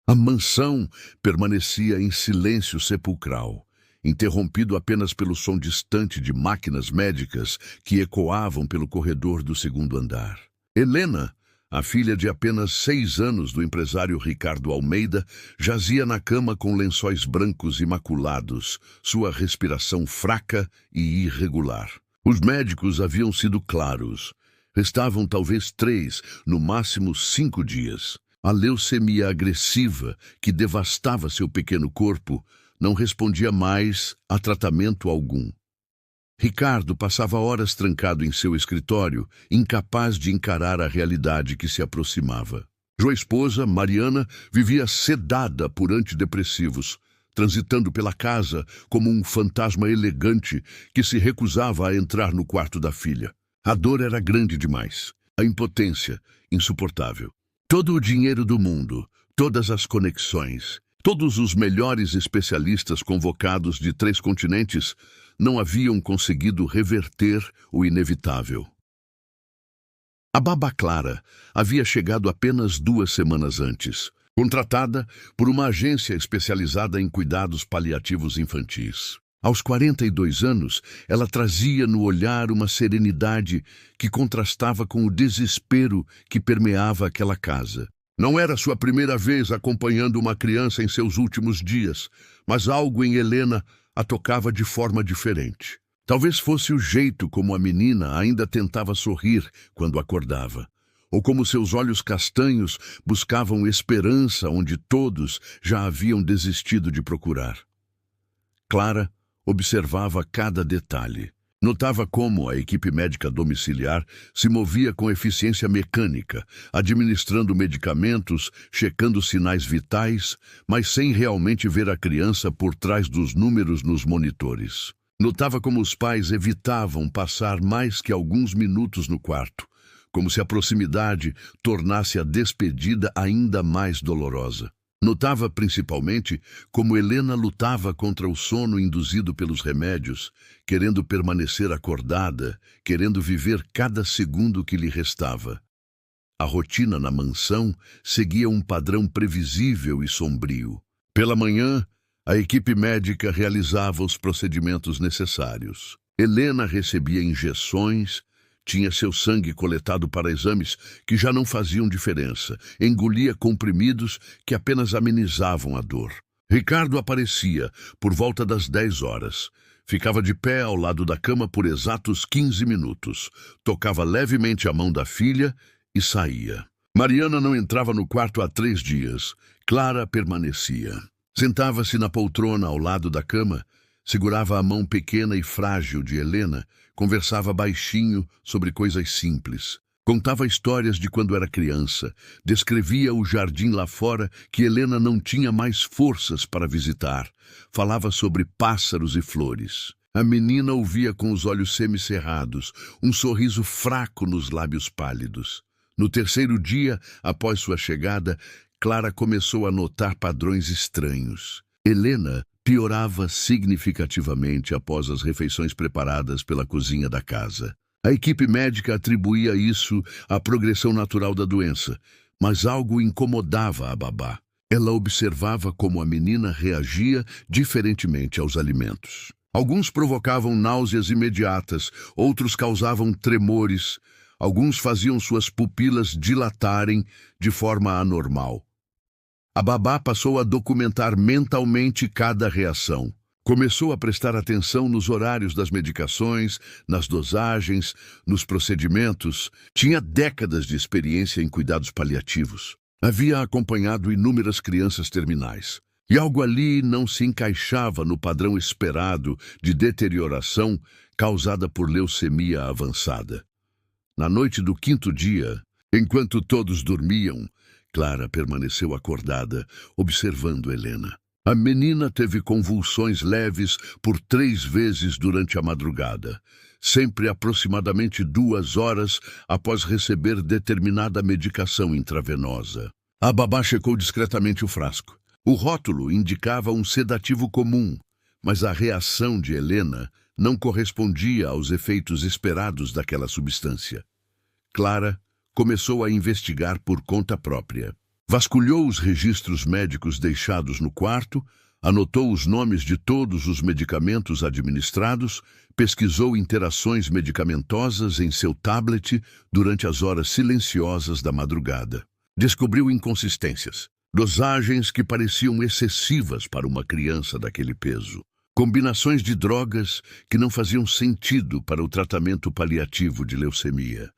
A mansão permanecia em silêncio sepulcral, interrompido apenas pelo som distante de máquinas médicas que ecoavam pelo corredor do segundo andar. Helena, a filha de apenas 6 anos do empresário Ricardo Almeida, jazia na cama com lençóis brancos imaculados, sua respiração fraca e irregular. Os médicos haviam sido claros. Restavam talvez 3, no máximo 5 dias. A leucemia agressiva, que devastava seu pequeno corpo, não respondia mais a tratamento algum. Ricardo passava horas trancado em seu escritório, incapaz de encarar a realidade que se aproximava. Sua esposa, Mariana, vivia sedada por antidepressivos, transitando pela casa como um fantasma elegante que se recusava a entrar no quarto da filha. A dor era grande demais, a impotência insuportável. Todo o dinheiro do mundo, todas as conexões, todos os melhores especialistas convocados de 3 continentes não haviam conseguido reverter o inevitável. A babá Clara havia chegado apenas 2 semanas antes, contratada por uma agência especializada em cuidados paliativos infantis. Aos 42 anos, ela trazia no olhar uma serenidade que contrastava com o desespero que permeava aquela casa. Não era sua primeira vez acompanhando uma criança em seus últimos dias, mas algo em Helena a tocava de forma diferente. Talvez fosse o jeito como a menina ainda tentava sorrir quando acordava, ou como seus olhos castanhos buscavam esperança onde todos já haviam desistido de procurar. Clara observava cada detalhe. Notava como a equipe médica domiciliar se movia com eficiência mecânica, administrando medicamentos, checando sinais vitais, mas sem realmente ver a criança por trás dos números nos monitores. Notava como os pais evitavam passar mais que alguns minutos no quarto, como se a proximidade tornasse a despedida ainda mais dolorosa. Notava principalmente como Helena lutava contra o sono induzido pelos remédios, querendo permanecer acordada, querendo viver cada segundo que lhe restava. A rotina na mansão seguia um padrão previsível e sombrio. Pela manhã, a equipe médica realizava os procedimentos necessários. Helena recebia injeções, tinha seu sangue coletado para exames que já não faziam diferença, engolia comprimidos que apenas amenizavam a dor. Ricardo aparecia por volta das 10 horas. Ficava de pé ao lado da cama por exatos 15 minutos. Tocava levemente a mão da filha e saía. Mariana não entrava no quarto há 3 dias. Clara permanecia. Sentava-se na poltrona ao lado da cama, segurava a mão pequena e frágil de Helena, conversava baixinho sobre coisas simples. Contava histórias de quando era criança, descrevia o jardim lá fora que Helena não tinha mais forças para visitar. Falava sobre pássaros e flores. A menina ouvia com os olhos semicerrados, um sorriso fraco nos lábios pálidos. No 3º dia, após sua chegada, Clara começou a notar padrões estranhos. Helena piorava significativamente após as refeições preparadas pela cozinha da casa. A equipe médica atribuía isso à progressão natural da doença, mas algo incomodava a babá. Ela observava como a menina reagia diferentemente aos alimentos. Alguns provocavam náuseas imediatas, outros causavam tremores, alguns faziam suas pupilas dilatarem de forma anormal. A babá passou a documentar mentalmente cada reação. Começou a prestar atenção nos horários das medicações, nas dosagens, nos procedimentos. Tinha décadas de experiência em cuidados paliativos. Havia acompanhado inúmeras crianças terminais. E algo ali não se encaixava no padrão esperado de deterioração causada por leucemia avançada. Na noite do 5º dia, enquanto todos dormiam, Clara permaneceu acordada, observando Helena. A menina teve convulsões leves por 3 vezes durante a madrugada, sempre aproximadamente 2 horas após receber determinada medicação intravenosa. A babá checou discretamente o frasco. O rótulo indicava um sedativo comum, mas a reação de Helena não correspondia aos efeitos esperados daquela substância. Clara começou a investigar por conta própria. Vasculhou os registros médicos deixados no quarto, anotou os nomes de todos os medicamentos administrados, pesquisou interações medicamentosas em seu tablet durante as horas silenciosas da madrugada. Descobriu inconsistências, dosagens que pareciam excessivas para uma criança daquele peso, combinações de drogas que não faziam sentido para o tratamento paliativo de leucemia.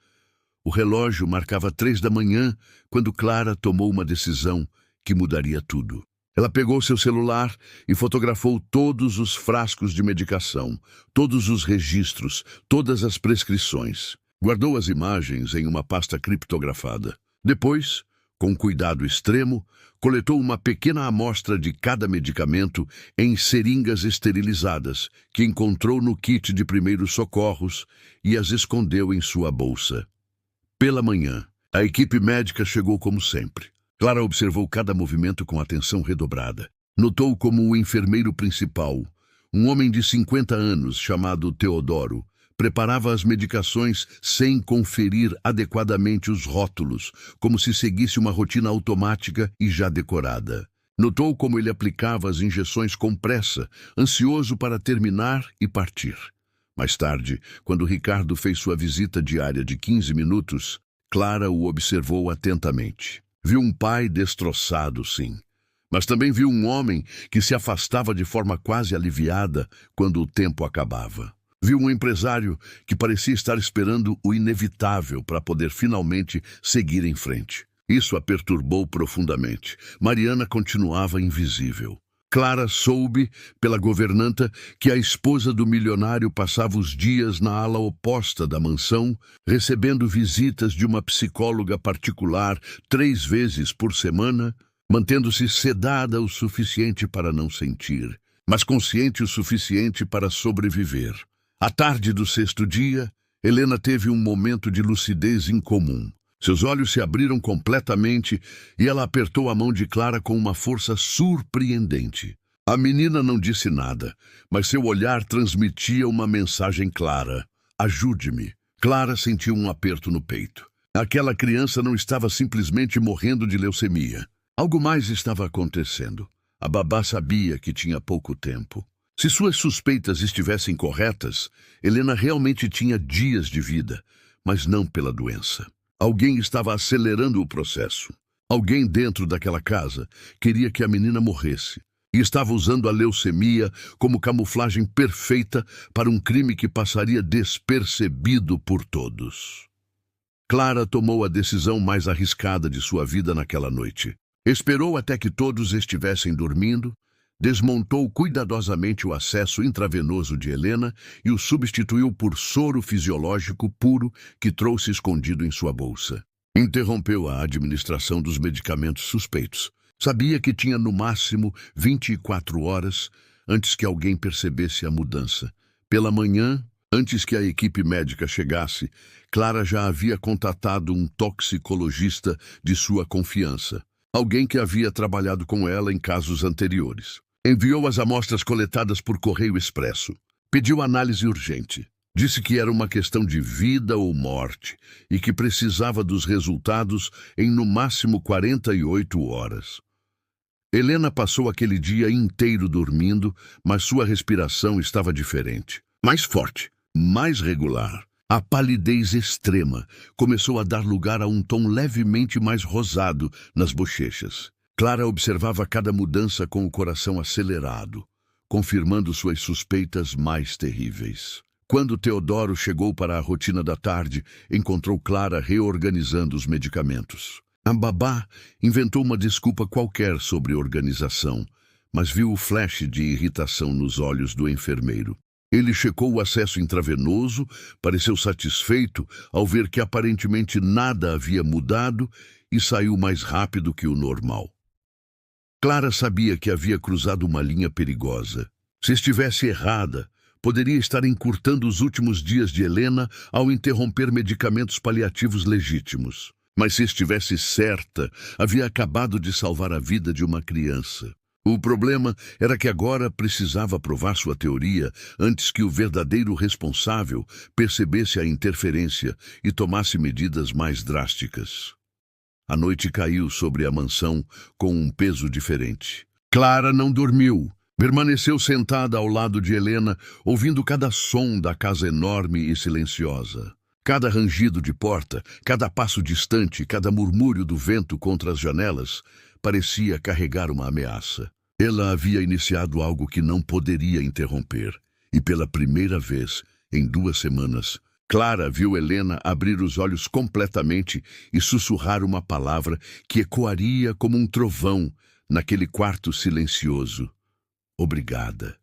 O relógio marcava 3 da manhã quando Clara tomou uma decisão que mudaria tudo. Ela pegou seu celular e fotografou todos os frascos de medicação, todos os registros, todas as prescrições. Guardou as imagens em uma pasta criptografada. Depois, com cuidado extremo, coletou uma pequena amostra de cada medicamento em seringas esterilizadas que encontrou no kit de primeiros socorros e as escondeu em sua bolsa. Pela manhã, a equipe médica chegou como sempre. Clara observou cada movimento com atenção redobrada. Notou como o enfermeiro principal, um homem de 50 anos chamado Teodoro, preparava as medicações sem conferir adequadamente os rótulos, como se seguisse uma rotina automática e já decorada. Notou como ele aplicava as injeções com pressa, ansioso para terminar e partir. Mais tarde, quando Ricardo fez sua visita diária de 15 minutos, Clara o observou atentamente. Viu um pai destroçado, sim, mas também viu um homem que se afastava de forma quase aliviada quando o tempo acabava. Viu um empresário que parecia estar esperando o inevitável para poder finalmente seguir em frente. Isso a perturbou profundamente. Mariana continuava invisível. Clara soube, pela governanta, que a esposa do milionário passava os dias na ala oposta da mansão, recebendo visitas de uma psicóloga particular 3 vezes por semana, mantendo-se sedada o suficiente para não sentir, mas consciente o suficiente para sobreviver. À tarde do 6º dia, Helena teve um momento de lucidez incomum. Seus olhos se abriram completamente e ela apertou a mão de Clara com uma força surpreendente. A menina não disse nada, mas seu olhar transmitia uma mensagem clara. Ajude-me. Clara sentiu um aperto no peito. Aquela criança não estava simplesmente morrendo de leucemia. Algo mais estava acontecendo. A babá sabia que tinha pouco tempo. Se suas suspeitas estivessem corretas, Helena realmente tinha dias de vida, mas não pela doença. Alguém estava acelerando o processo. Alguém dentro daquela casa queria que a menina morresse e estava usando a leucemia como camuflagem perfeita para um crime que passaria despercebido por todos. Clara tomou a decisão mais arriscada de sua vida naquela noite. Esperou até que todos estivessem dormindo, desmontou cuidadosamente o acesso intravenoso de Helena e o substituiu por soro fisiológico puro que trouxe escondido em sua bolsa. Interrompeu a administração dos medicamentos suspeitos. Sabia que tinha no máximo 24 horas antes que alguém percebesse a mudança. Pela manhã, antes que a equipe médica chegasse, Clara já havia contatado um toxicologista de sua confiança, alguém que havia trabalhado com ela em casos anteriores. Enviou as amostras coletadas por correio expresso. Pediu análise urgente. Disse que era uma questão de vida ou morte e que precisava dos resultados em no máximo 48 horas. Helena passou aquele dia inteiro dormindo, mas sua respiração estava diferente. Mais forte, mais regular. A palidez extrema começou a dar lugar a um tom levemente mais rosado nas bochechas. Clara observava cada mudança com o coração acelerado, confirmando suas suspeitas mais terríveis. Quando Teodoro chegou para a rotina da tarde, encontrou Clara reorganizando os medicamentos. A babá inventou uma desculpa qualquer sobre organização, mas viu o flash de irritação nos olhos do enfermeiro. Ele checou o acesso intravenoso, pareceu satisfeito ao ver que aparentemente nada havia mudado e saiu mais rápido que o normal. Clara sabia que havia cruzado uma linha perigosa. Se estivesse errada, poderia estar encurtando os últimos dias de Helena ao interromper medicamentos paliativos legítimos. Mas se estivesse certa, havia acabado de salvar a vida de uma criança. O problema era que agora precisava provar sua teoria antes que o verdadeiro responsável percebesse a interferência e tomasse medidas mais drásticas. A noite caiu sobre a mansão com um peso diferente. Clara não dormiu. Permaneceu sentada ao lado de Helena, ouvindo cada som da casa enorme e silenciosa. Cada rangido de porta, cada passo distante, cada murmúrio do vento contra as janelas, parecia carregar uma ameaça. Ela havia iniciado algo que não poderia interromper. E pela primeira vez, em 2 semanas, Clara viu Helena abrir os olhos completamente e sussurrar uma palavra que ecoaria como um trovão naquele quarto silencioso. Obrigada.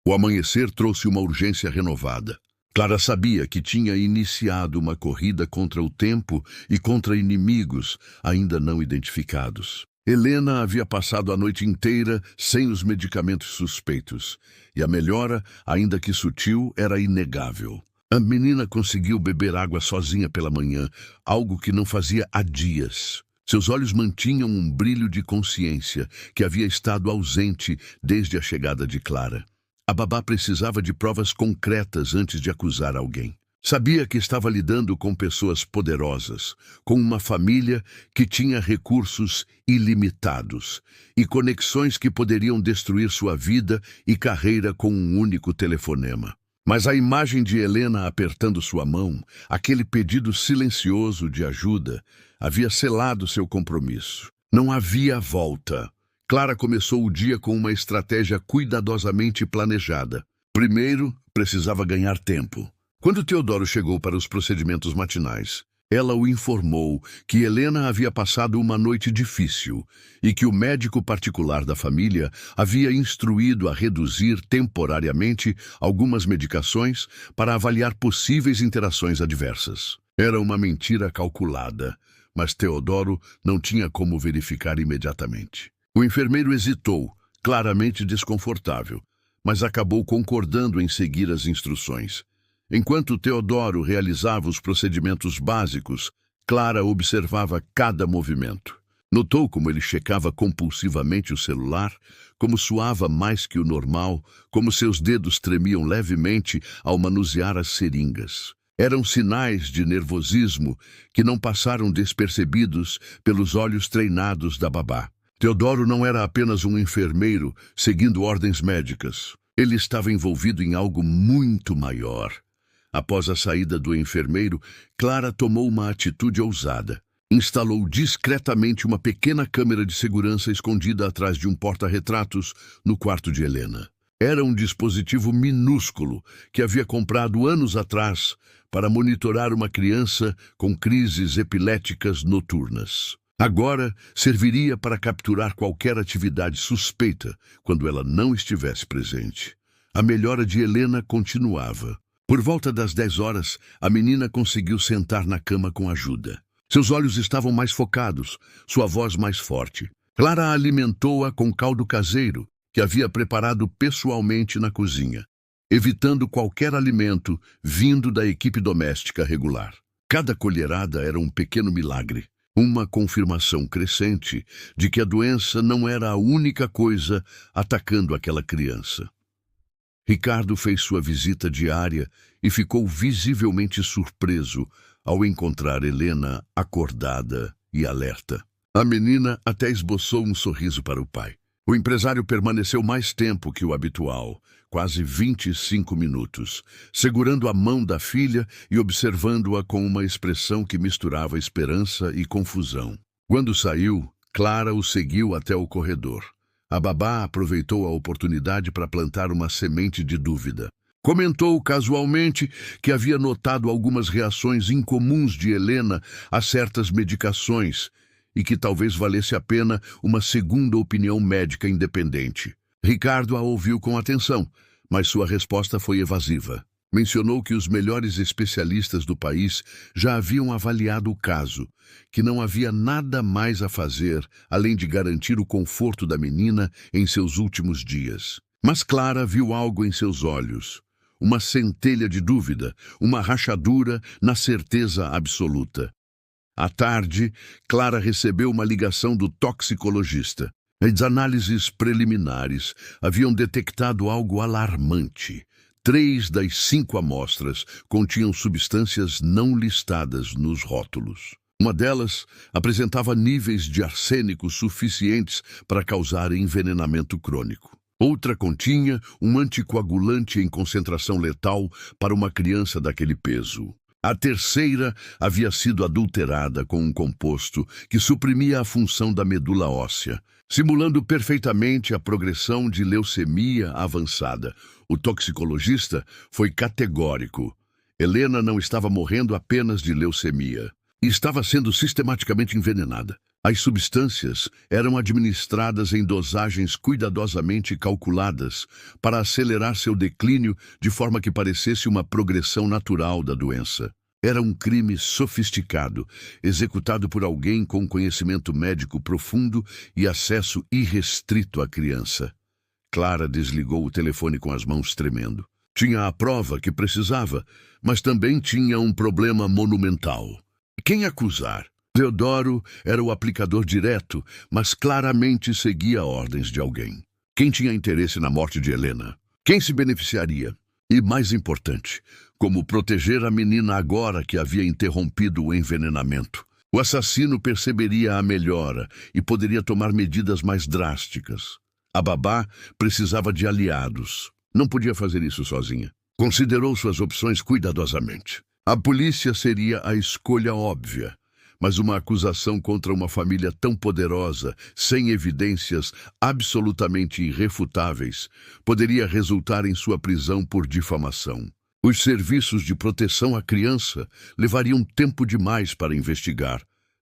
O amanhecer trouxe uma urgência renovada. Clara sabia que tinha iniciado uma corrida contra o tempo e contra inimigos ainda não identificados. Helena havia passado a noite inteira sem os medicamentos suspeitos, e a melhora, ainda que sutil, era inegável. A menina conseguiu beber água sozinha pela manhã, algo que não fazia há dias. Seus olhos mantinham um brilho de consciência que havia estado ausente desde a chegada de Clara. A babá precisava de provas concretas antes de acusar alguém. Sabia que estava lidando com pessoas poderosas, com uma família que tinha recursos ilimitados e conexões que poderiam destruir sua vida e carreira com um único telefonema. Mas a imagem de Helena apertando sua mão, aquele pedido silencioso de ajuda, havia selado seu compromisso. Não havia volta. Clara começou o dia com uma estratégia cuidadosamente planejada. Primeiro, precisava ganhar tempo. Quando Teodoro chegou para os procedimentos matinais, ela o informou que Helena havia passado uma noite difícil e que o médico particular da família havia instruído a reduzir temporariamente algumas medicações para avaliar possíveis interações adversas. Era uma mentira calculada, mas Teodoro não tinha como verificar imediatamente. O enfermeiro hesitou, claramente desconfortável, mas acabou concordando em seguir as instruções. Enquanto Teodoro realizava os procedimentos básicos, Clara observava cada movimento. Notou como ele checava compulsivamente o celular, como suava mais que o normal, como seus dedos tremiam levemente ao manusear as seringas. Eram sinais de nervosismo que não passaram despercebidos pelos olhos treinados da babá. Teodoro não era apenas um enfermeiro seguindo ordens médicas. Ele estava envolvido em algo muito maior. Após a saída do enfermeiro, Clara tomou uma atitude ousada. Instalou discretamente uma pequena câmera de segurança escondida atrás de um porta-retratos no quarto de Helena. Era um dispositivo minúsculo que havia comprado anos atrás para monitorar uma criança com crises epiléticas noturnas. Agora, serviria para capturar qualquer atividade suspeita quando ela não estivesse presente. A melhora de Helena continuava. Por volta das 10 horas, a menina conseguiu sentar na cama com ajuda. Seus olhos estavam mais focados, sua voz mais forte. Clara alimentou-a com caldo caseiro, que havia preparado pessoalmente na cozinha, evitando qualquer alimento vindo da equipe doméstica regular. Cada colherada era um pequeno milagre, uma confirmação crescente de que a doença não era a única coisa atacando aquela criança. Ricardo fez sua visita diária e ficou visivelmente surpreso ao encontrar Helena acordada e alerta. A menina até esboçou um sorriso para o pai. O empresário permaneceu mais tempo que o habitual, quase 25 minutos, segurando a mão da filha e observando-a com uma expressão que misturava esperança e confusão. Quando saiu, Clara o seguiu até o corredor. A babá aproveitou a oportunidade para plantar uma semente de dúvida. Comentou casualmente que havia notado algumas reações incomuns de Helena a certas medicações e que talvez valesse a pena uma segunda opinião médica independente. Ricardo a ouviu com atenção, mas sua resposta foi evasiva. Mencionou que os melhores especialistas do país já haviam avaliado o caso, que não havia nada mais a fazer além de garantir o conforto da menina em seus últimos dias. Mas Clara viu algo em seus olhos, uma centelha de dúvida, uma rachadura na certeza absoluta. À tarde, Clara recebeu uma ligação do toxicologista. As análises preliminares haviam detectado algo alarmante. 3 das 5 amostras continham substâncias não listadas nos rótulos. Uma delas apresentava níveis de arsênico suficientes para causar envenenamento crônico. Outra continha um anticoagulante em concentração letal para uma criança daquele peso. A terceira havia sido adulterada com um composto que suprimia a função da medula óssea, simulando perfeitamente a progressão de leucemia avançada. O toxicologista foi categórico. Helena não estava morrendo apenas de leucemia. Estava sendo sistematicamente envenenada. As substâncias eram administradas em dosagens cuidadosamente calculadas para acelerar seu declínio de forma que parecesse uma progressão natural da doença. Era um crime sofisticado, executado por alguém com conhecimento médico profundo e acesso irrestrito à criança. Clara desligou o telefone com as mãos tremendo. Tinha a prova que precisava, mas também tinha um problema monumental. Quem acusar? Teodoro era o aplicador direto, mas claramente seguia ordens de alguém. Quem tinha interesse na morte de Helena? Quem se beneficiaria? E, mais importante, como proteger a menina agora que havia interrompido o envenenamento? O assassino perceberia a melhora e poderia tomar medidas mais drásticas. A babá precisava de aliados. Não podia fazer isso sozinha. Considerou suas opções cuidadosamente. A polícia seria a escolha óbvia. Mas uma acusação contra uma família tão poderosa, sem evidências absolutamente irrefutáveis, poderia resultar em sua prisão por difamação. Os serviços de proteção à criança levariam tempo demais para investigar,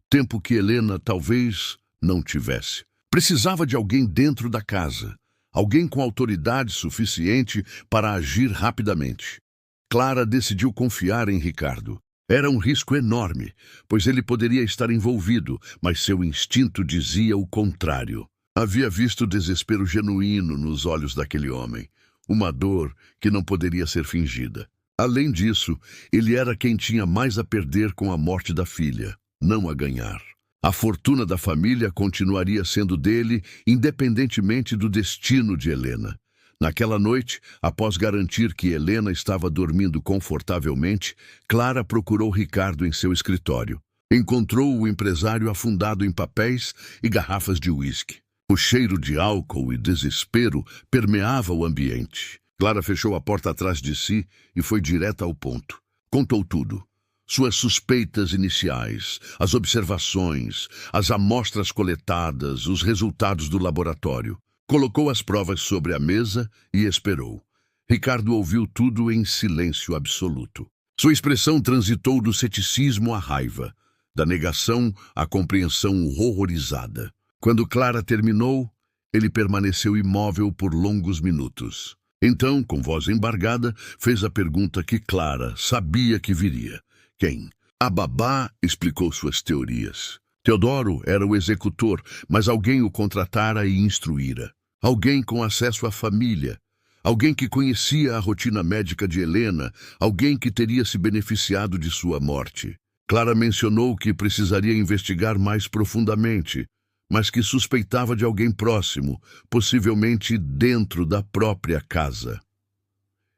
tempo que Helena talvez não tivesse. Precisava de alguém dentro da casa, alguém com autoridade suficiente para agir rapidamente. Clara decidiu confiar em Ricardo. Era um risco enorme, pois ele poderia estar envolvido, mas seu instinto dizia o contrário. Havia visto desespero genuíno nos olhos daquele homem, uma dor que não poderia ser fingida. Além disso, ele era quem tinha mais a perder com a morte da filha, não a ganhar. A fortuna da família continuaria sendo dele, independentemente do destino de Helena. Naquela noite, após garantir que Helena estava dormindo confortavelmente, Clara procurou Ricardo em seu escritório. Encontrou o empresário afundado em papéis e garrafas de uísque. O cheiro de álcool e desespero permeava o ambiente. Clara fechou a porta atrás de si e foi direta ao ponto. Contou tudo. Suas suspeitas iniciais, as observações, as amostras coletadas, os resultados do laboratório. Colocou as provas sobre a mesa e esperou. Ricardo ouviu tudo em silêncio absoluto. Sua expressão transitou do ceticismo à raiva, da negação à compreensão horrorizada. Quando Clara terminou, ele permaneceu imóvel por longos minutos. Então, com voz embargada, fez a pergunta que Clara sabia que viria. Quem? A babá explicou suas teorias. Teodoro era o executor, mas alguém o contratara e instruíra. Alguém com acesso à família. Alguém que conhecia a rotina médica de Helena. Alguém que teria se beneficiado de sua morte. Clara mencionou que precisaria investigar mais profundamente, mas que suspeitava de alguém próximo, possivelmente dentro da própria casa.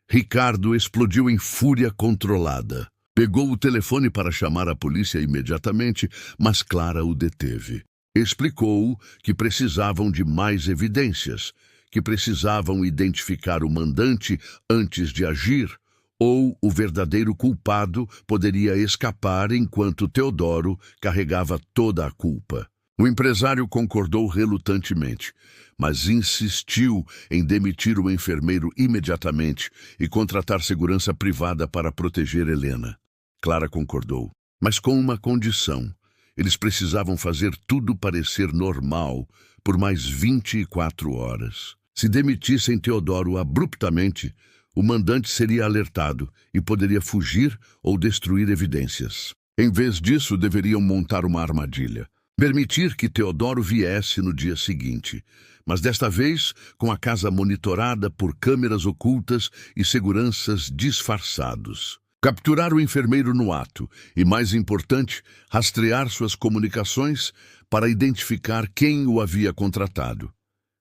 Ricardo explodiu em fúria controlada. Pegou o telefone para chamar a polícia imediatamente, mas Clara o deteve. Explicou que precisavam de mais evidências, que precisavam identificar o mandante antes de agir, ou o verdadeiro culpado poderia escapar enquanto Teodoro carregava toda a culpa. O empresário concordou relutantemente, mas insistiu em demitir o enfermeiro imediatamente e contratar segurança privada para proteger Helena. Clara concordou, mas com uma condição. Eles precisavam fazer tudo parecer normal por mais 24 horas. Se demitissem Teodoro abruptamente, o mandante seria alertado e poderia fugir ou destruir evidências. Em vez disso, deveriam montar uma armadilha. Permitir que Teodoro viesse no dia seguinte, mas desta vez com a casa monitorada por câmeras ocultas e seguranças disfarçados. Capturar o enfermeiro no ato e, mais importante, rastrear suas comunicações para identificar quem o havia contratado.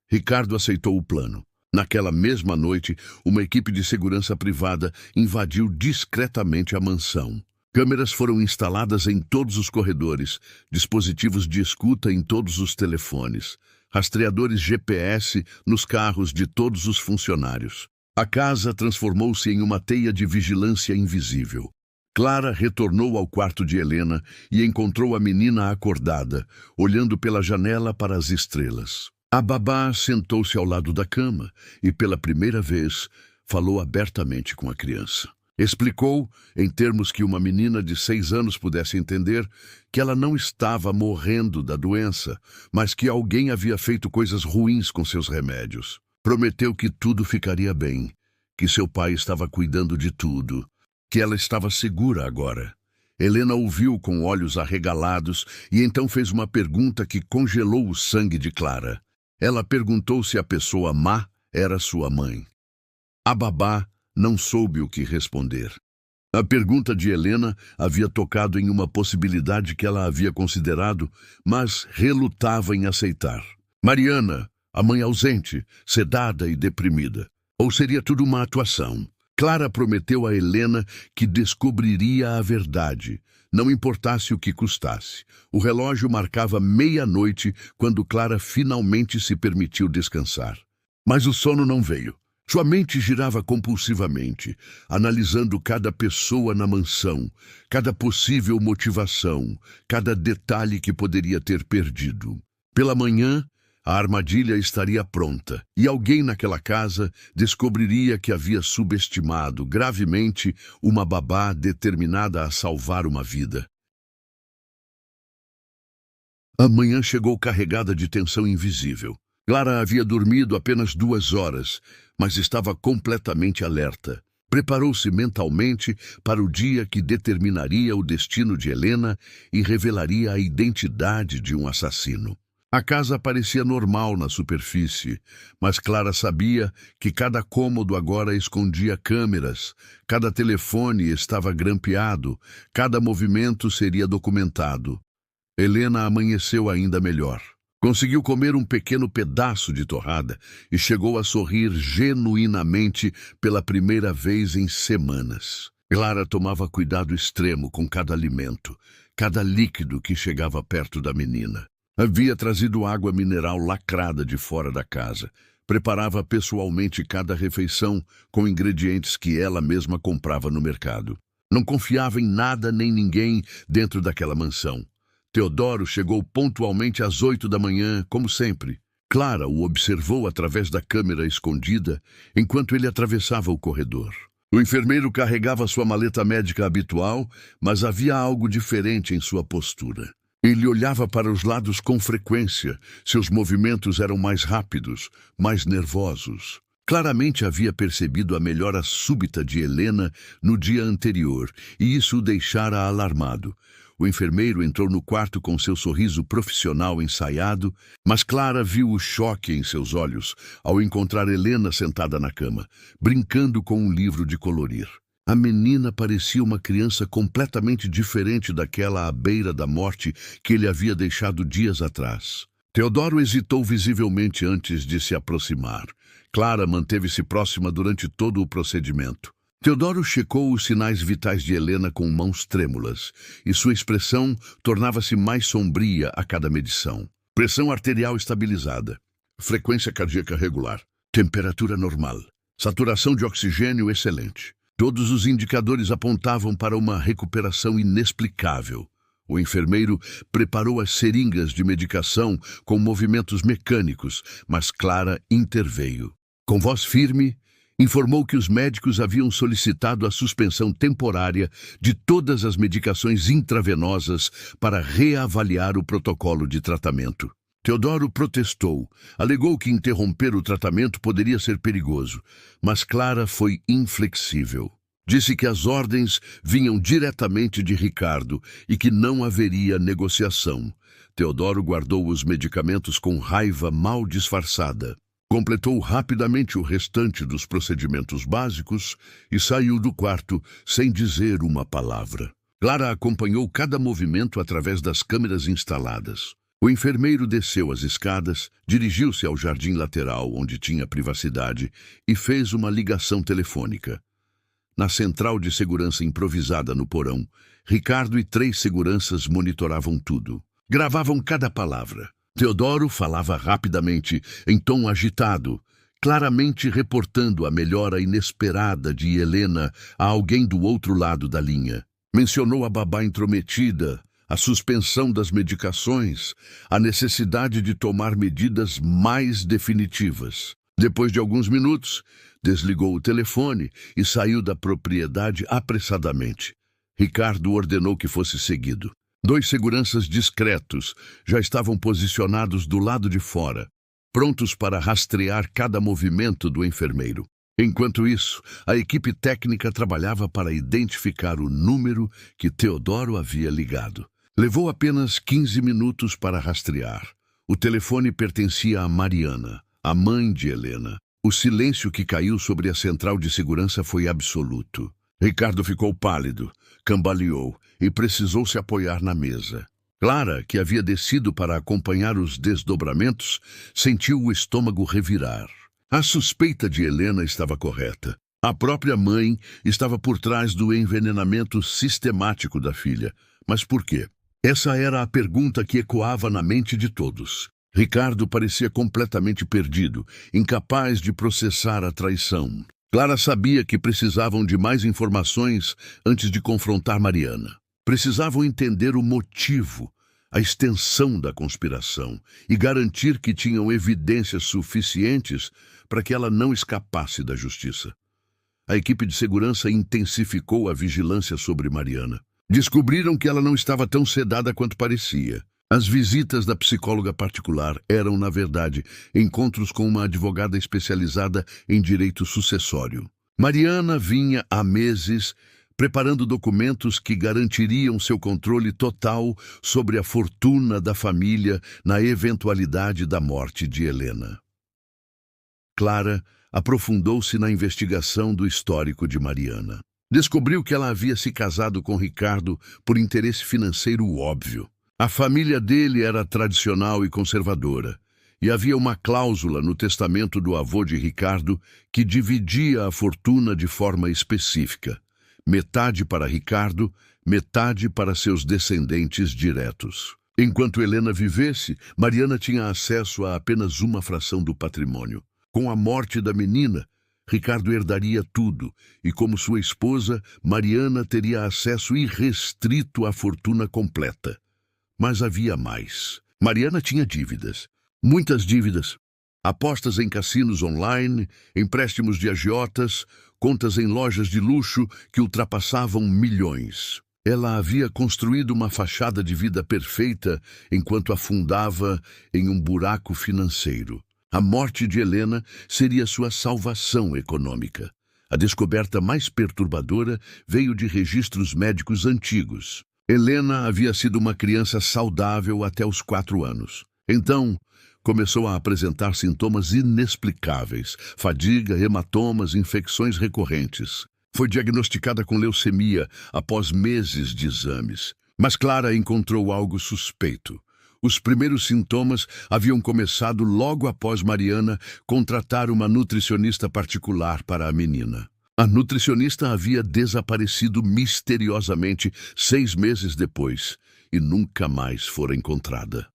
Ricardo aceitou o plano. Naquela mesma noite, uma equipe de segurança privada invadiu discretamente a mansão. Câmeras foram instaladas em todos os corredores, dispositivos de escuta em todos os telefones, rastreadores GPS nos carros de todos os funcionários. A casa transformou-se em uma teia de vigilância invisível. Clara retornou ao quarto de Helena e encontrou a menina acordada, olhando pela janela para as estrelas. A babá sentou-se ao lado da cama e, pela primeira vez, falou abertamente com a criança. Explicou, em termos que uma menina de 6 anos pudesse entender, que ela não estava morrendo da doença, mas que alguém havia feito coisas ruins com seus remédios. Prometeu que tudo ficaria bem, que seu pai estava cuidando de tudo, que ela estava segura agora. Helena ouviu com olhos arregalados e então fez uma pergunta que congelou o sangue de Clara. Ela perguntou se a pessoa má era sua mãe. A babá não soube o que responder. A pergunta de Helena havia tocado em uma possibilidade que ela havia considerado, mas relutava em aceitar. Mariana, a mãe ausente, sedada e deprimida. Ou seria tudo uma atuação? Clara prometeu a Helena que descobriria a verdade, não importasse o que custasse. O relógio marcava meia-noite quando Clara finalmente se permitiu descansar. Mas o sono não veio. Sua mente girava compulsivamente, analisando cada pessoa na mansão, cada possível motivação, cada detalhe que poderia ter perdido. Pela manhã, a armadilha estaria pronta, e alguém naquela casa descobriria que havia subestimado gravemente uma babá determinada a salvar uma vida. A manhã chegou carregada de tensão invisível. Clara havia dormido apenas 2 horas, mas estava completamente alerta. Preparou-se mentalmente para o dia que determinaria o destino de Helena e revelaria a identidade de um assassino. A casa parecia normal na superfície, mas Clara sabia que cada cômodo agora escondia câmeras, cada telefone estava grampeado, cada movimento seria documentado. Helena amanheceu ainda melhor. Conseguiu comer um pequeno pedaço de torrada e chegou a sorrir genuinamente pela primeira vez em semanas. Clara tomava cuidado extremo com cada alimento, cada líquido que chegava perto da menina. Havia trazido água mineral lacrada de fora da casa. Preparava pessoalmente cada refeição com ingredientes que ela mesma comprava no mercado. Não confiava em nada nem ninguém dentro daquela mansão. Teodoro chegou pontualmente às 8 da manhã, como sempre. Clara o observou através da câmera escondida enquanto ele atravessava o corredor. O enfermeiro carregava sua maleta médica habitual, mas havia algo diferente em sua postura. Ele olhava para os lados com frequência. Seus movimentos eram mais rápidos, mais nervosos. Claramente havia percebido a melhora súbita de Helena no dia anterior, e isso o deixara alarmado. O enfermeiro entrou no quarto com seu sorriso profissional ensaiado, mas Clara viu o choque em seus olhos ao encontrar Helena sentada na cama, brincando com um livro de colorir. A menina parecia uma criança completamente diferente daquela à beira da morte que ele havia deixado dias atrás. Teodoro hesitou visivelmente antes de se aproximar. Clara manteve-se próxima durante todo o procedimento. Teodoro checou os sinais vitais de Helena com mãos trêmulas, e sua expressão tornava-se mais sombria a cada medição. Pressão arterial estabilizada, frequência cardíaca regular, temperatura normal, saturação de oxigênio excelente. Todos os indicadores apontavam para uma recuperação inexplicável. O enfermeiro preparou as seringas de medicação com movimentos mecânicos, mas Clara interveio. Com voz firme, informou que os médicos haviam solicitado a suspensão temporária de todas as medicações intravenosas para reavaliar o protocolo de tratamento. Teodoro protestou, alegou que interromper o tratamento poderia ser perigoso, mas Clara foi inflexível. Disse que as ordens vinham diretamente de Ricardo e que não haveria negociação. Teodoro guardou os medicamentos com raiva mal disfarçada. Completou rapidamente o restante dos procedimentos básicos e saiu do quarto sem dizer uma palavra. Clara acompanhou cada movimento através das câmeras instaladas. O enfermeiro desceu as escadas, dirigiu-se ao jardim lateral, onde tinha privacidade, e fez uma ligação telefônica. Na central de segurança improvisada no porão, Ricardo e 3 seguranças monitoravam tudo. Gravavam cada palavra. Teodoro falava rapidamente, em tom agitado, claramente reportando a melhora inesperada de Helena a alguém do outro lado da linha. Mencionou a babá intrometida, a suspensão das medicações, a necessidade de tomar medidas mais definitivas. Depois de alguns minutos, desligou o telefone e saiu da propriedade apressadamente. Ricardo ordenou que fosse seguido. 2 seguranças discretos já estavam posicionados do lado de fora, prontos para rastrear cada movimento do enfermeiro. Enquanto isso, a equipe técnica trabalhava para identificar o número que Teodoro havia ligado. Levou apenas 15 minutos para rastrear. O telefone pertencia a Mariana, a mãe de Helena. O silêncio que caiu sobre a central de segurança foi absoluto. Ricardo ficou pálido, cambaleou e precisou se apoiar na mesa. Clara, que havia descido para acompanhar os desdobramentos, sentiu o estômago revirar. A suspeita de Helena estava correta. A própria mãe estava por trás do envenenamento sistemático da filha. Mas por quê? Essa era a pergunta que ecoava na mente de todos. Ricardo parecia completamente perdido, incapaz de processar a traição. Clara sabia que precisavam de mais informações antes de confrontar Mariana. Precisavam entender o motivo, a extensão da conspiração e garantir que tinham evidências suficientes para que ela não escapasse da justiça. A equipe de segurança intensificou a vigilância sobre Mariana. Descobriram que ela não estava tão sedada quanto parecia. As visitas da psicóloga particular eram, na verdade, encontros com uma advogada especializada em direito sucessório. Mariana vinha há meses preparando documentos que garantiriam seu controle total sobre a fortuna da família na eventualidade da morte de Helena. Clara aprofundou-se na investigação do histórico de Mariana. Descobriu que ela havia se casado com Ricardo por interesse financeiro óbvio. A família dele era tradicional e conservadora, e havia uma cláusula no testamento do avô de Ricardo que dividia a fortuna de forma específica. Metade para Ricardo, metade para seus descendentes diretos. Enquanto Helena vivesse, Mariana tinha acesso a apenas uma fração do patrimônio. Com a morte da menina, Ricardo herdaria tudo, e como sua esposa, Mariana teria acesso irrestrito à fortuna completa. Mas havia mais. Mariana tinha dívidas. Muitas dívidas. Apostas em cassinos online, empréstimos de agiotas, contas em lojas de luxo que ultrapassavam milhões. Ela havia construído uma fachada de vida perfeita enquanto afundava em um buraco financeiro. A morte de Helena seria sua salvação econômica. A descoberta mais perturbadora veio de registros médicos antigos. Helena havia sido uma criança saudável até os 4 anos. Então, começou a apresentar sintomas inexplicáveis, fadiga, hematomas, infecções recorrentes. Foi diagnosticada com leucemia após meses de exames. Mas Clara encontrou algo suspeito. Os primeiros sintomas haviam começado logo após Mariana contratar uma nutricionista particular para a menina. A nutricionista havia desaparecido misteriosamente 6 meses depois e nunca mais fora encontrada.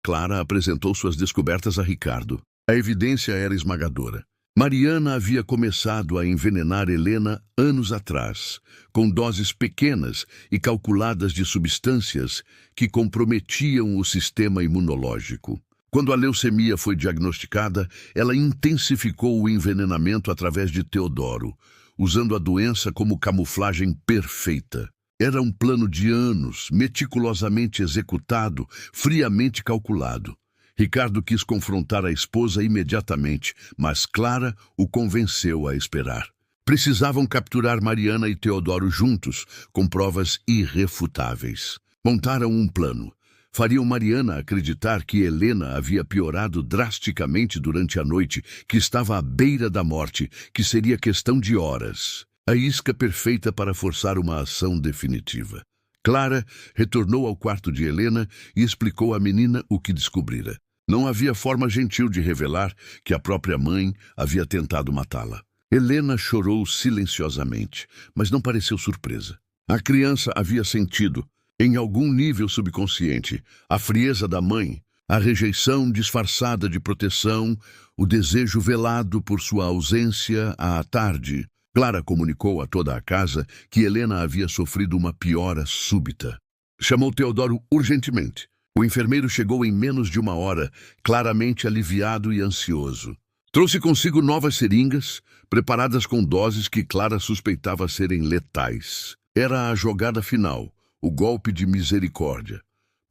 Clara apresentou suas descobertas a Ricardo. A evidência era esmagadora. Mariana havia começado a envenenar Helena anos atrás, com doses pequenas e calculadas de substâncias que comprometiam o sistema imunológico. Quando a leucemia foi diagnosticada, ela intensificou o envenenamento através de Teodoro, usando a doença como camuflagem perfeita. Era um plano de anos, meticulosamente executado, friamente calculado. Ricardo quis confrontar a esposa imediatamente, mas Clara o convenceu a esperar. Precisavam capturar Mariana e Teodoro juntos, com provas irrefutáveis. Montaram um plano. Fariam Mariana acreditar que Helena havia piorado drasticamente durante a noite, que estava à beira da morte, que seria questão de horas. A isca perfeita para forçar uma ação definitiva. Clara retornou ao quarto de Helena e explicou à menina o que descobrira. Não havia forma gentil de revelar que a própria mãe havia tentado matá-la. Helena chorou silenciosamente, mas não pareceu surpresa. A criança havia sentido, em algum nível subconsciente, a frieza da mãe, a rejeição disfarçada de proteção, o desejo velado por sua ausência à tarde. Clara comunicou a toda a casa que Helena havia sofrido uma piora súbita. Chamou Teodoro urgentemente. O enfermeiro chegou em menos de 1 hora, claramente aliviado e ansioso. Trouxe consigo novas seringas, preparadas com doses que Clara suspeitava serem letais. Era a jogada final, o golpe de misericórdia.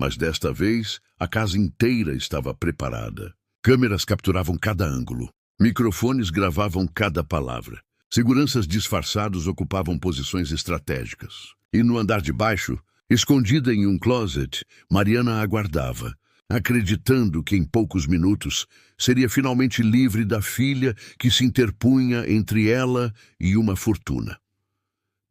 Mas desta vez, a casa inteira estava preparada. Câmeras capturavam cada ângulo. Microfones gravavam cada palavra. Seguranças disfarçados ocupavam posições estratégicas. E no andar de baixo, escondida em um closet, Mariana aguardava, acreditando que em poucos minutos seria finalmente livre da filha que se interpunha entre ela e uma fortuna.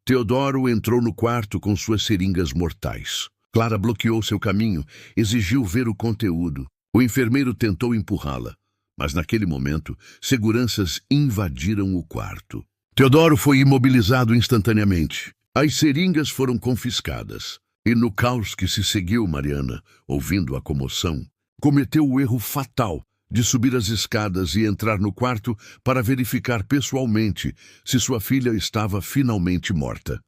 Teodoro entrou no quarto com suas seringas mortais. Clara bloqueou seu caminho, exigiu ver o conteúdo. O enfermeiro tentou empurrá-la, mas naquele momento, seguranças invadiram o quarto. Teodoro foi imobilizado instantaneamente. As seringas foram confiscadas. E no caos que se seguiu, Mariana, ouvindo a comoção, cometeu o erro fatal de subir as escadas e entrar no quarto para verificar pessoalmente se sua filha estava finalmente morta.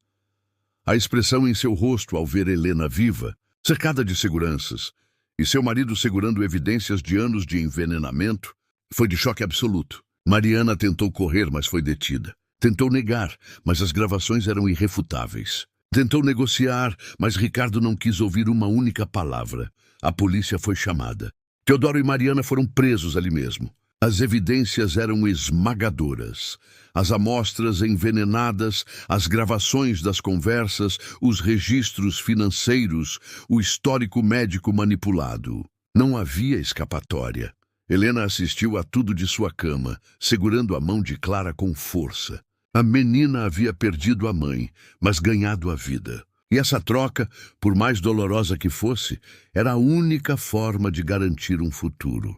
A expressão em seu rosto ao ver Helena viva, cercada de seguranças, e seu marido segurando evidências de anos de envenenamento, foi de choque absoluto. Mariana tentou correr, mas foi detida. Tentou negar, mas as gravações eram irrefutáveis. Tentou negociar, mas Ricardo não quis ouvir uma única palavra. A polícia foi chamada. Teodoro e Mariana foram presos ali mesmo. As evidências eram esmagadoras. As amostras envenenadas, as gravações das conversas, os registros financeiros, o histórico médico manipulado. Não havia escapatória. Helena assistiu a tudo de sua cama, segurando a mão de Clara com força. A menina havia perdido a mãe, mas ganhado a vida. E essa troca, por mais dolorosa que fosse, era a única forma de garantir um futuro.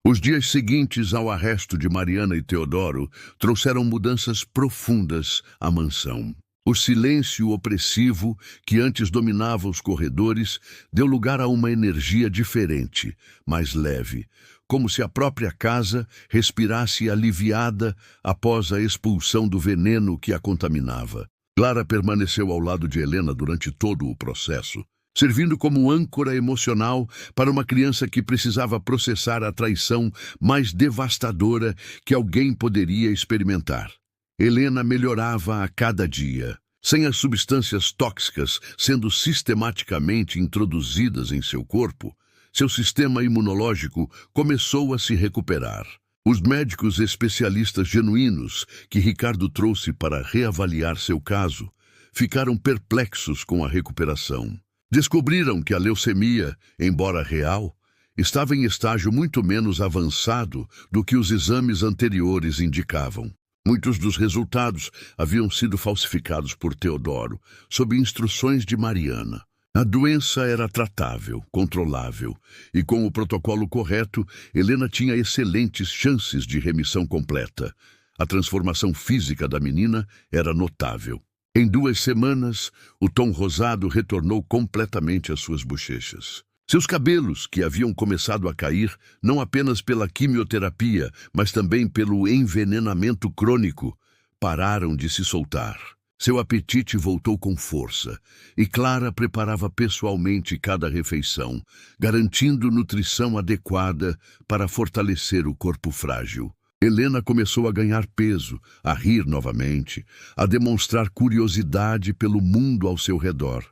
Os dias seguintes ao arresto de Mariana e Teodoro trouxeram mudanças profundas à mansão. O silêncio opressivo que antes dominava os corredores deu lugar a uma energia diferente, mais leve, como se a própria casa respirasse aliviada após a expulsão do veneno que a contaminava. Clara permaneceu ao lado de Helena durante todo o processo, servindo como âncora emocional para uma criança que precisava processar a traição mais devastadora que alguém poderia experimentar. Helena melhorava a cada dia, sem as substâncias tóxicas sendo sistematicamente introduzidas em seu corpo. Seu sistema imunológico começou a se recuperar. Os médicos especialistas genuínos que Ricardo trouxe para reavaliar seu caso ficaram perplexos com a recuperação. Descobriram que a leucemia, embora real, estava em estágio muito menos avançado do que os exames anteriores indicavam. Muitos dos resultados haviam sido falsificados por Teodoro, sob instruções de Mariana. A doença era tratável, controlável, e com o protocolo correto, Helena tinha excelentes chances de remissão completa. A transformação física da menina era notável. Em 2 semanas, o tom rosado retornou completamente às suas bochechas. Seus cabelos, que haviam começado a cair, não apenas pela quimioterapia, mas também pelo envenenamento crônico, pararam de se soltar. Seu apetite voltou com força, e Clara preparava pessoalmente cada refeição, garantindo nutrição adequada para fortalecer o corpo frágil. Helena começou a ganhar peso, a rir novamente, a demonstrar curiosidade pelo mundo ao seu redor.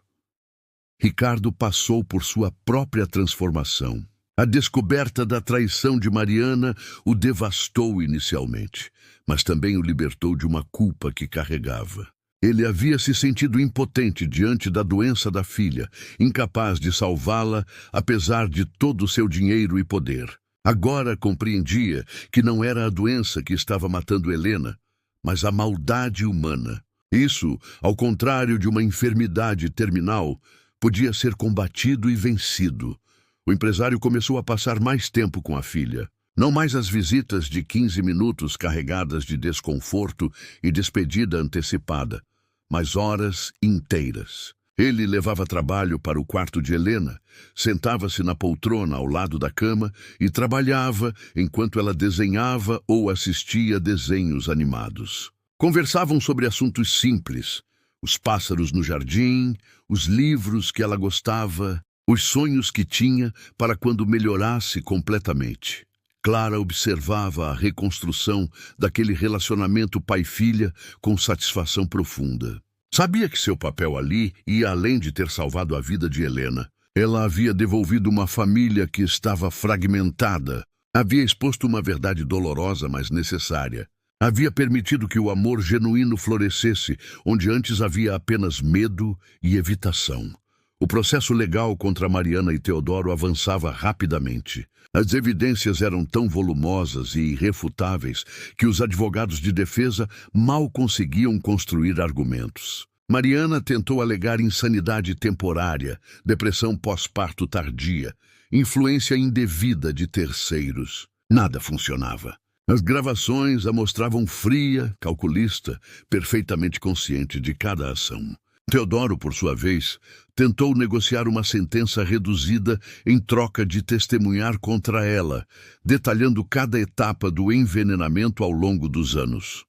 Ricardo passou por sua própria transformação. A descoberta da traição de Mariana o devastou inicialmente, mas também o libertou de uma culpa que carregava. Ele havia se sentido impotente diante da doença da filha, incapaz de salvá-la, apesar de todo o seu dinheiro e poder. Agora compreendia que não era a doença que estava matando Helena, mas a maldade humana. Isso, ao contrário de uma enfermidade terminal, podia ser combatido e vencido. O empresário começou a passar mais tempo com a filha. Não mais as visitas de 15 minutos carregadas de desconforto e despedida antecipada, mas horas inteiras. Ele levava trabalho para o quarto de Helena, sentava-se na poltrona ao lado da cama e trabalhava enquanto ela desenhava ou assistia desenhos animados. Conversavam sobre assuntos simples, os pássaros no jardim, os livros que ela gostava, os sonhos que tinha para quando melhorasse completamente. Clara observava a reconstrução daquele relacionamento pai-filha com satisfação profunda. Sabia que seu papel ali ia além de ter salvado a vida de Helena. Ela havia devolvido uma família que estava fragmentada. Havia exposto uma verdade dolorosa, mas necessária. Havia permitido que o amor genuíno florescesse, onde antes havia apenas medo e evitação. O processo legal contra Mariana e Teodoro avançava rapidamente. As evidências eram tão volumosas e irrefutáveis que os advogados de defesa mal conseguiam construir argumentos. Mariana tentou alegar insanidade temporária, depressão pós-parto tardia, influência indevida de terceiros. Nada funcionava. As gravações a mostravam fria, calculista, perfeitamente consciente de cada ação. Teodoro, por sua vez, tentou negociar uma sentença reduzida em troca de testemunhar contra ela, detalhando cada etapa do envenenamento ao longo dos anos.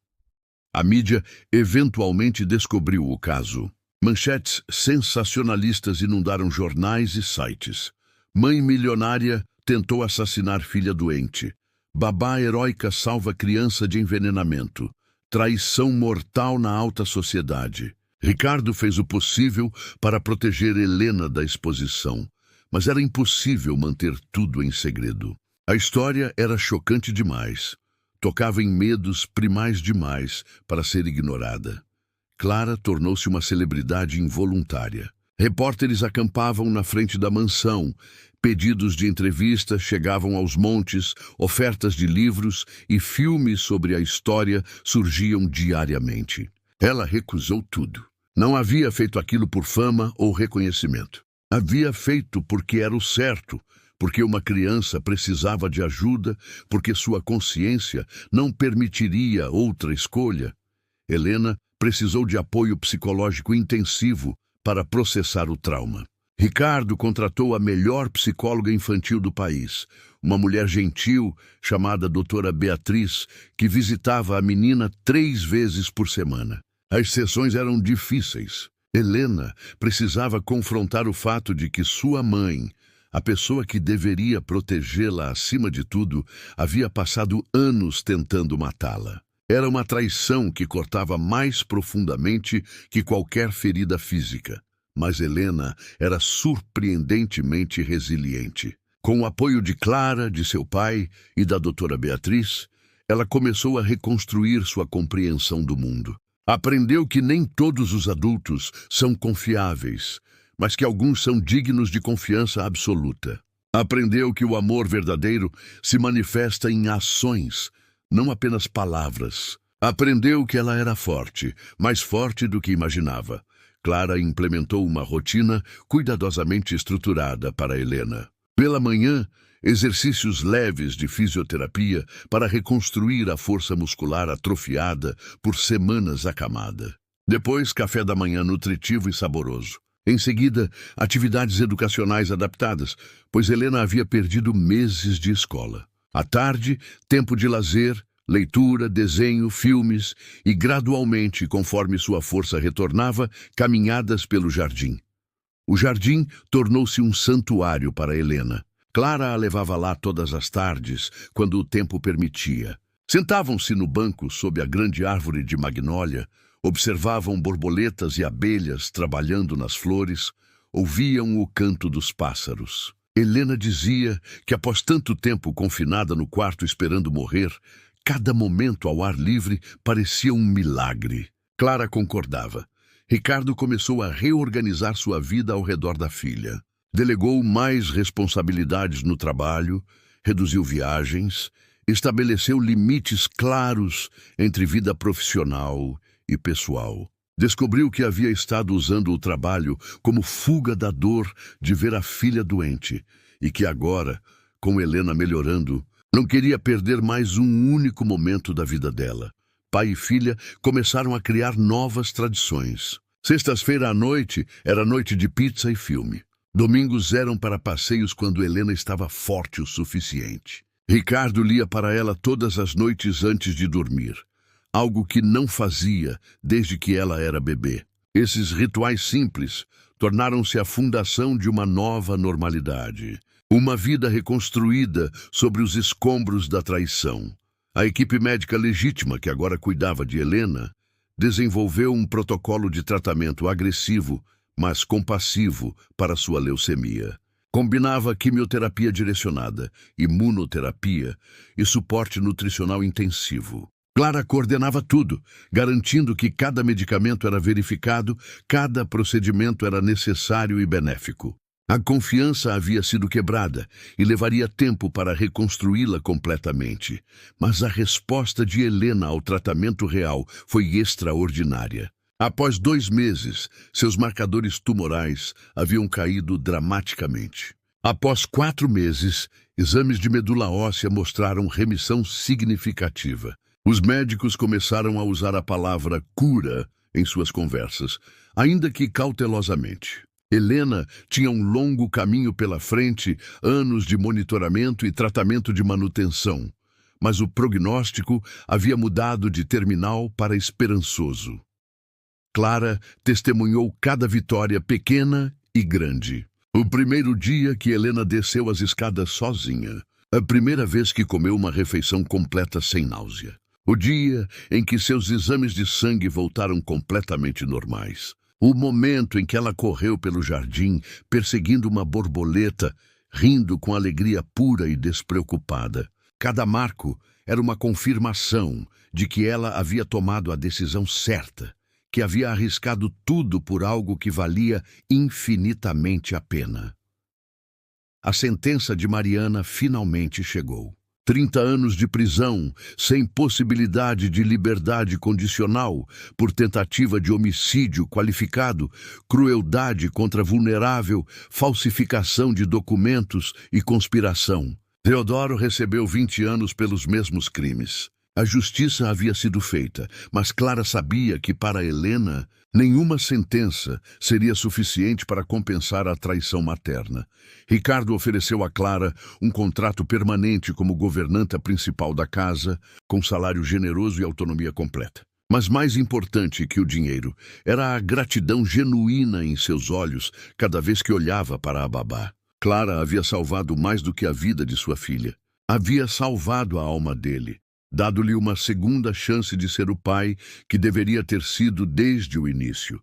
A mídia eventualmente descobriu o caso. Manchetes sensacionalistas inundaram jornais e sites. Mãe milionária tentou assassinar filha doente. Babá heróica salva criança de envenenamento. Traição mortal na alta sociedade. Ricardo fez o possível para proteger Helena da exposição, mas era impossível manter tudo em segredo. A história era chocante demais, tocava em medos primais demais para ser ignorada. Clara tornou-se uma celebridade involuntária. Repórteres acampavam na frente da mansão, pedidos de entrevista chegavam aos montes, ofertas de livros e filmes sobre a história surgiam diariamente. Ela recusou tudo. Não havia feito aquilo por fama ou reconhecimento. Havia feito porque era o certo, porque uma criança precisava de ajuda, porque sua consciência não permitiria outra escolha. Helena precisou de apoio psicológico intensivo para processar o trauma. Ricardo contratou a melhor psicóloga infantil do país, uma mulher gentil chamada doutora Beatriz, que visitava a menina 3 vezes por semana. As sessões eram difíceis. Helena precisava confrontar o fato de que sua mãe, a pessoa que deveria protegê-la acima de tudo, havia passado anos tentando matá-la. Era uma traição que cortava mais profundamente que qualquer ferida física. Mas Helena era surpreendentemente resiliente. Com o apoio de Clara, de seu pai e da doutora Beatriz, ela começou a reconstruir sua compreensão do mundo. Aprendeu que nem todos os adultos são confiáveis, mas que alguns são dignos de confiança absoluta. Aprendeu que o amor verdadeiro se manifesta em ações, não apenas palavras. Aprendeu que ela era forte, mais forte do que imaginava. Clara implementou uma rotina cuidadosamente estruturada para Helena. Pela manhã, exercícios leves de fisioterapia para reconstruir a força muscular atrofiada por semanas acamada. Depois, café da manhã nutritivo e saboroso. Em seguida, atividades educacionais adaptadas, pois Helena havia perdido meses de escola. À tarde, tempo de lazer, leitura, desenho, filmes e, gradualmente, conforme sua força retornava, caminhadas pelo jardim. O jardim tornou-se um santuário para Helena. Clara a levava lá todas as tardes, quando o tempo permitia. Sentavam-se no banco sob a grande árvore de magnólia, observavam borboletas e abelhas trabalhando nas flores, ouviam o canto dos pássaros. Helena dizia que, após tanto tempo confinada no quarto esperando morrer, cada momento ao ar livre parecia um milagre. Clara concordava. Ricardo começou a reorganizar sua vida ao redor da filha. Delegou mais responsabilidades no trabalho, reduziu viagens, estabeleceu limites claros entre vida profissional e pessoal. Descobriu que havia estado usando o trabalho como fuga da dor de ver a filha doente e que agora, com Helena melhorando, não queria perder mais um único momento da vida dela. Pai e filha começaram a criar novas tradições. Sextas-feira à noite era noite de pizza e filme. Domingos eram para passeios quando Helena estava forte o suficiente. Ricardo lia para ela todas as noites antes de dormir, algo que não fazia desde que ela era bebê. Esses rituais simples tornaram-se a fundação de uma nova normalidade. Uma vida reconstruída sobre os escombros da traição. A equipe médica legítima, que agora cuidava de Helena, desenvolveu um protocolo de tratamento agressivo, mas compassivo para sua leucemia. Combinava quimioterapia direcionada, imunoterapia e suporte nutricional intensivo. Clara coordenava tudo, garantindo que cada medicamento era verificado, cada procedimento era necessário e benéfico. A confiança havia sido quebrada e levaria tempo para reconstruí-la completamente. Mas a resposta de Helena ao tratamento real foi extraordinária. Após 2 meses, seus marcadores tumorais haviam caído dramaticamente. Após 4 meses, exames de medula óssea mostraram remissão significativa. Os médicos começaram a usar a palavra cura em suas conversas, ainda que cautelosamente. Helena tinha um longo caminho pela frente, anos de monitoramento e tratamento de manutenção, mas o prognóstico havia mudado de terminal para esperançoso. Clara testemunhou cada vitória pequena e grande. O primeiro dia que Helena desceu as escadas sozinha, a primeira vez que comeu uma refeição completa sem náusea. O dia em que seus exames de sangue voltaram completamente normais. O momento em que ela correu pelo jardim, perseguindo uma borboleta, rindo com alegria pura e despreocupada. Cada marco era uma confirmação de que ela havia tomado a decisão certa, que havia arriscado tudo por algo que valia infinitamente a pena. A sentença de Mariana finalmente chegou. 30 anos de prisão, sem possibilidade de liberdade condicional, por tentativa de homicídio qualificado, crueldade contra vulnerável, falsificação de documentos e conspiração. Teodoro recebeu 20 anos pelos mesmos crimes. A justiça havia sido feita, mas Clara sabia que para Helena nenhuma sentença seria suficiente para compensar a traição materna. Ricardo ofereceu a Clara um contrato permanente como governanta principal da casa, com salário generoso e autonomia completa. Mas mais importante que o dinheiro era a gratidão genuína em seus olhos cada vez que olhava para a babá. Clara havia salvado mais do que a vida de sua filha. Havia salvado a alma dele, dado-lhe uma segunda chance de ser o pai que deveria ter sido desde o início.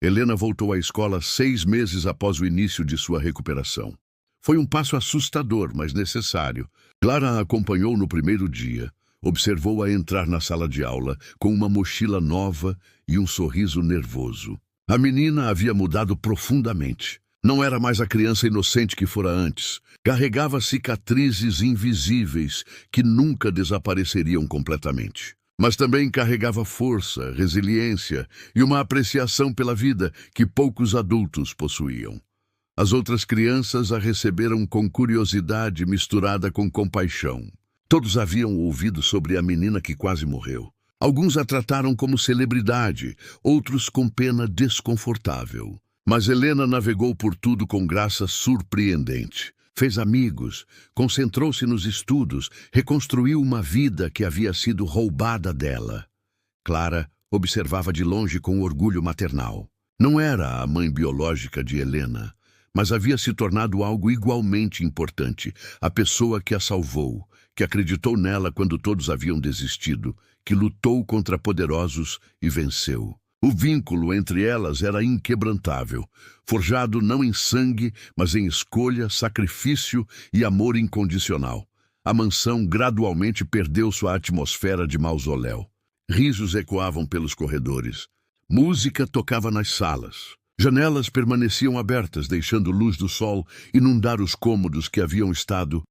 Helena voltou à escola 6 meses após o início de sua recuperação. Foi um passo assustador, mas necessário. Clara a acompanhou no primeiro dia. Observou-a entrar na sala de aula com uma mochila nova e um sorriso nervoso. A menina havia mudado profundamente. Não era mais a criança inocente que fora antes. Carregava cicatrizes invisíveis que nunca desapareceriam completamente. Mas também carregava força, resiliência e uma apreciação pela vida que poucos adultos possuíam. As outras crianças a receberam com curiosidade misturada com compaixão. Todos haviam ouvido sobre a menina que quase morreu. Alguns a trataram como celebridade, outros com pena desconfortável. Mas Helena navegou por tudo com graça surpreendente. Fez amigos, concentrou-se nos estudos, reconstruiu uma vida que havia sido roubada dela. Clara observava de longe com orgulho maternal. Não era a mãe biológica de Helena, mas havia se tornado algo igualmente importante, a pessoa que a salvou, que acreditou nela quando todos haviam desistido, que lutou contra poderosos e venceu. O vínculo entre elas era inquebrantável, forjado não em sangue, mas em escolha, sacrifício e amor incondicional. A mansão gradualmente perdeu sua atmosfera de mausoléu. Risos ecoavam pelos corredores. Música tocava nas salas. Janelas permaneciam abertas, deixando luz do sol inundar os cômodos que haviam estado